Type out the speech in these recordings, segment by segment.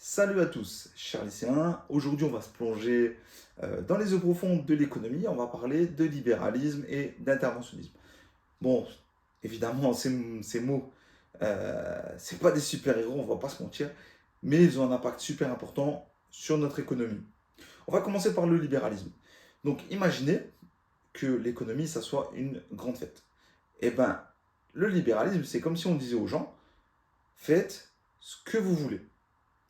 Salut à tous, chers lycéens. Aujourd'hui, on va se plonger dans les eaux profondes de l'économie. On va parler de libéralisme et d'interventionnisme. Bon, évidemment, ces mots, c'est pas des super-héros, on va pas se mentir, mais ils ont un impact super important sur notre économie. On va commencer par le libéralisme. Donc, imaginez que l'économie, ça soit une grande fête. Eh ben, le libéralisme, c'est comme si on disait aux gens, faites ce que vous voulez.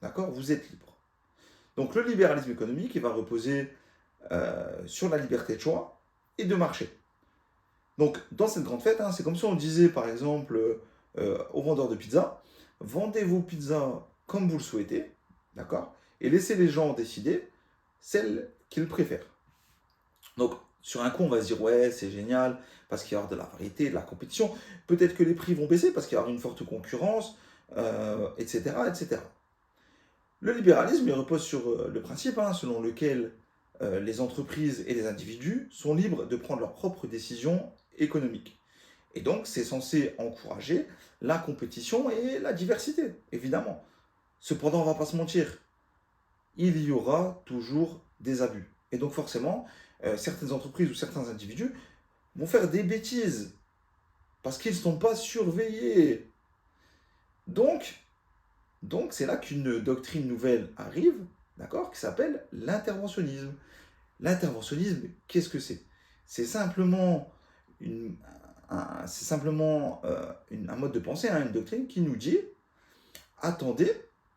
D'accord? Vous êtes libre. Donc le libéralisme économique, il va reposer sur la liberté de choix et de marché. Donc dans cette grande fête, c'est comme si on disait par exemple aux vendeurs de pizza, vendez vos pizzas comme vous le souhaitez, d'accord? Et laissez les gens décider celles qu'ils préfèrent. Donc sur un coup, on va se dire ouais, c'est génial parce qu'il y aura de la variété, de la compétition. Peut-être que les prix vont baisser parce qu'il y aura une forte concurrence, etc., etc. Le libéralisme il repose sur le principe selon lequel les entreprises et les individus sont libres de prendre leurs propres décisions économiques. Et donc, c'est censé encourager la compétition et la diversité, évidemment. Cependant, on ne va pas se mentir, il y aura toujours des abus. Et donc, forcément, certaines entreprises ou certains individus vont faire des bêtises parce qu'ils ne sont pas surveillés. Donc, Donc c'est là qu'une doctrine nouvelle arrive, d'accord, qui s'appelle l'interventionnisme. L'interventionnisme, qu'est-ce que c'est? C'est simplement, une, un mode de pensée, une doctrine qui nous dit, attendez,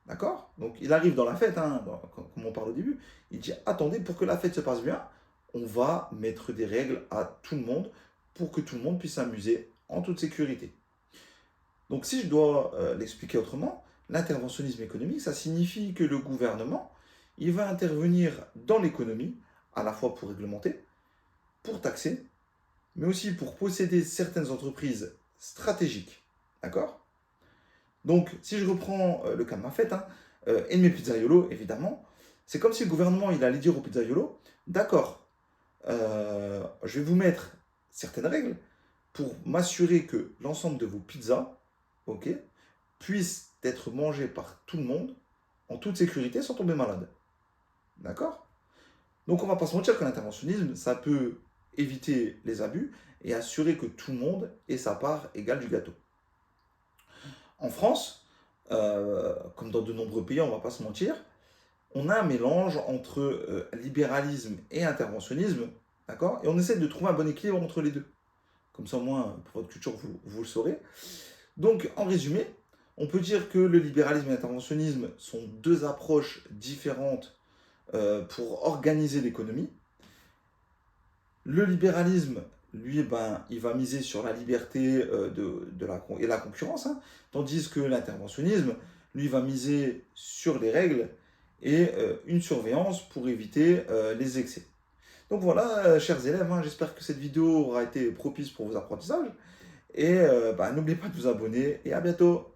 d'accord? Donc il arrive dans la fête, comme on parle au début, il dit, attendez, pour que la fête se passe bien, on va mettre des règles à tout le monde pour que tout le monde puisse s'amuser en toute sécurité. Donc si je dois l'expliquer autrement, l'interventionnisme économique, ça signifie que le gouvernement, il va intervenir dans l'économie, à la fois pour réglementer, pour taxer, mais aussi pour posséder certaines entreprises stratégiques. D'accord? Donc si je reprends le cas de ma fête, et de mes pizzaiolos, évidemment, c'est comme si le gouvernement, il allait dire aux pizzaiolos, d'accord, je vais vous mettre certaines règles pour m'assurer que l'ensemble de vos pizzas, ok, puissent être mangées par tout le monde en toute sécurité sans tomber malade. D'accord? Donc on va pas se mentir que l'interventionnisme, ça peut éviter les abus et assurer que tout le monde ait sa part égale du gâteau. En France, comme dans de nombreux pays, on va pas se mentir, on a un mélange entre libéralisme et interventionnisme, d'accord? Et on essaie de trouver un bon équilibre entre les deux. Comme ça, au moins, pour votre culture, vous le saurez. Donc, en résumé, on peut dire que le libéralisme et l'interventionnisme sont deux approches différentes pour organiser l'économie. Le libéralisme, lui, il va miser sur la liberté et la concurrence, tandis que l'interventionnisme, lui, va miser sur les règles et une surveillance pour éviter les excès. Donc voilà, chers élèves, j'espère que cette vidéo aura été propice pour vos apprentissages. Et n'oubliez pas de vous abonner et à bientôt.